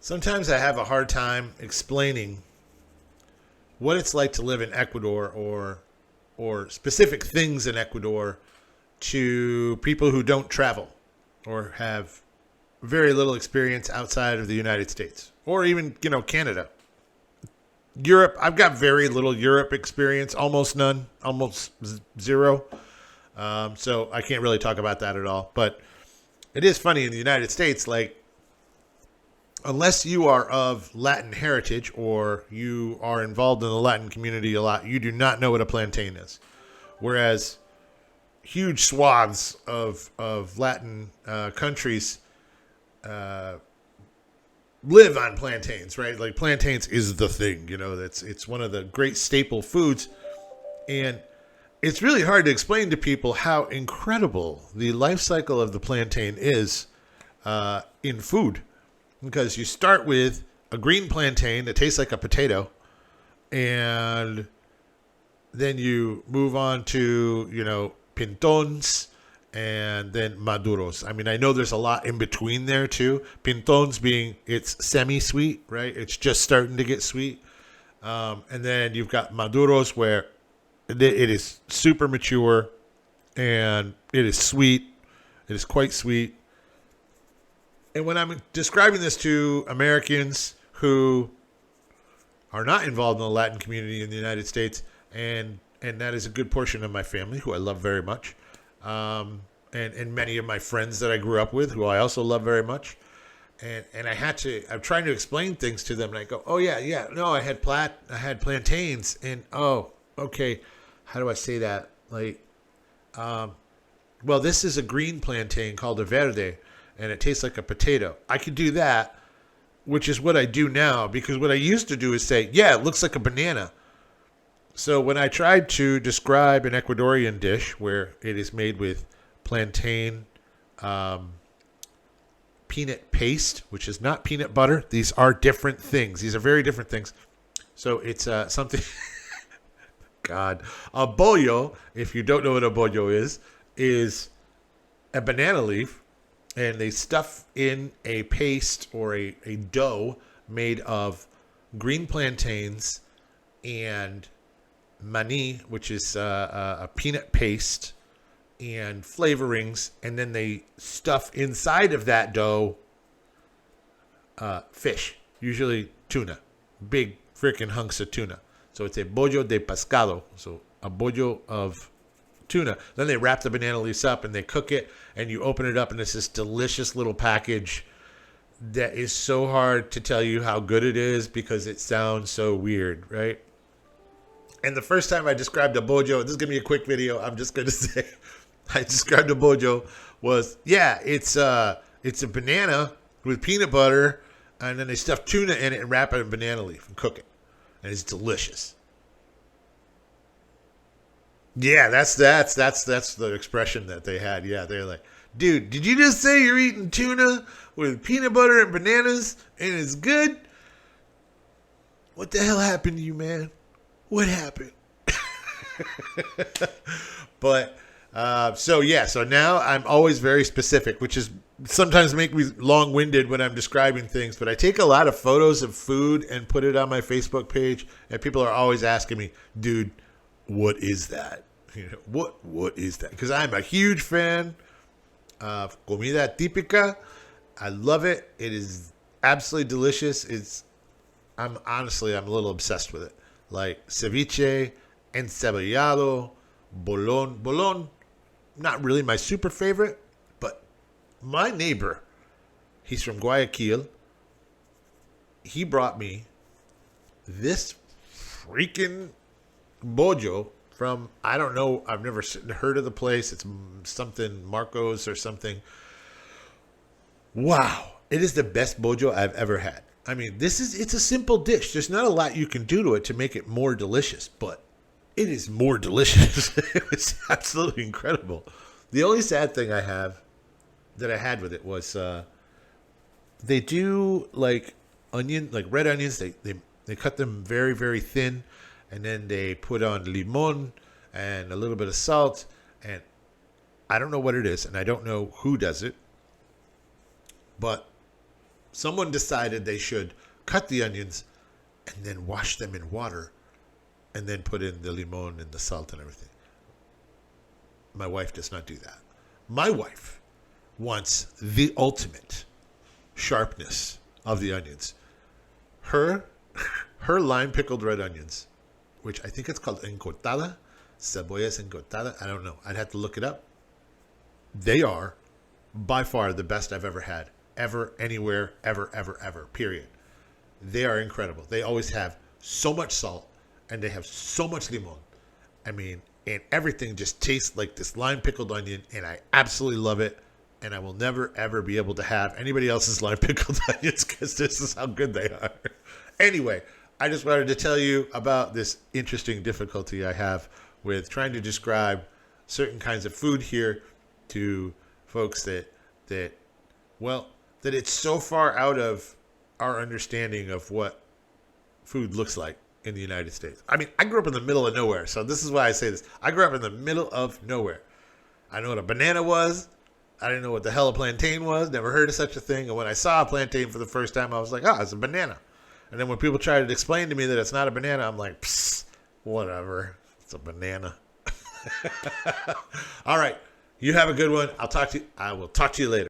Sometimes I have a hard time explaining what it's like to live in Ecuador or specific things in Ecuador to people who don't travel or have very little experience outside of the United States or even, Canada. Europe, I've got very little Europe experience, almost none, almost zero. So I can't really talk about that at all. But it is funny in the United States, like, unless you are of Latin heritage or you are involved in the Latin community a lot, you do not know what a plantain is. Whereas huge swaths of Latin countries live on plantains, right? Like plantains is the thing, it's one of the great staple foods. And it's really hard to explain to people how incredible the life cycle of the plantain is in food. Because you start with a green plantain that tastes like a potato, and then you move on to, pintons, and then maduros. I mean, I know there's a lot in between there too. Pintons being it's semi-sweet, right? It's just starting to get sweet. And then you've got maduros where it is super mature and it is sweet. It is quite sweet. And when I'm describing this to Americans who are not involved in the Latin community in the United States, and that is a good portion of my family, who I love very much, and many of my friends that I grew up with, who I also love very much, and I'm trying to explain things to them, and I go, oh yeah, no, I had plantains, and oh, okay, how do I say that? Like, well, this is a green plantain called a verde, and it tastes like a potato. I could do that, which is what I do now, because what I used to do is say, yeah, it looks like a banana. So when I tried to describe an Ecuadorian dish where it is made with plantain peanut paste, which is not peanut butter, these are different things. These are very different things. So it's something, God, a bollo, if you don't know what a bollo is a banana leaf, and they stuff in a paste or a dough made of green plantains and mani, which is a peanut paste, and flavorings, and then they stuff inside of that dough fish, usually tuna, big freaking hunks of tuna. So it's a bollo de pescado, so a bollo of tuna. Then they wrap the banana leaves up and they cook it, and you open it up, and it's this delicious little package that is so hard to tell you how good it is because it sounds so weird, right? And the first time I described a bollo, this is going to be a quick video, I'm just going to say, I described a bollo was, yeah, it's a banana with peanut butter, and then they stuff tuna in it and wrap it in a banana leaf and cook it. And it's delicious. Yeah, that's the expression that they had. Yeah, they're like, dude, did you just say you're eating tuna with peanut butter and bananas and it's good? What the hell happened to you, man? What happened? But so now I'm always very specific, which is sometimes make me long-winded when I'm describing things. But I take a lot of photos of food and put it on my Facebook page, and people are always asking me, dude, what is that? What is that? Because I'm a huge fan of comida típica. I love it. It is absolutely delicious. I'm a little obsessed with it. Like ceviche, encebollado, bolon. Bolon, not really my super favorite, but my neighbor, he's from Guayaquil. He brought me this freaking bollo from, I don't know, I've never heard of the place. It's something Marcos or something. Wow. It is the best bollo I've ever had. I mean, it's a simple dish. There's not a lot you can do to it to make it more delicious, but it is more delicious. It was absolutely incredible. The only sad thing I had with it was they do like red onions. They cut them very, very thin, and then they put on limon and a little bit of salt. And I don't know what it is, and I don't know who does it, but Someone decided they should cut the onions and then wash them in water and then put in the limon and the salt and everything. My wife does not do that. My wife wants the ultimate sharpness of the onions. Her lime pickled red onions, which I think it's called encortada, cebollas encortada. I don't know. I'd have to look it up. They are by far the best I've ever had. Ever, anywhere, ever, period. They are incredible. They always have so much salt and they have so much limon. I mean, and everything just tastes like this lime pickled onion, and I absolutely love it. And I will never, ever be able to have anybody else's lime pickled onions because this is how good they are. Anyway, I just wanted to tell you about this interesting difficulty I have with trying to describe certain kinds of food here to folks that it's so far out of our understanding of what food looks like in the United States. I mean, I grew up in the middle of nowhere, so this is why I say this. I grew up in the middle of nowhere. I know what a banana was. I didn't know what the hell a plantain was. Never heard of such a thing. And when I saw a plantain for the first time, I was like, oh, it's a banana. And then when people try to explain to me that it's not a banana, I'm like, psst, whatever. It's a banana. All right. You have a good one. I will talk to you later.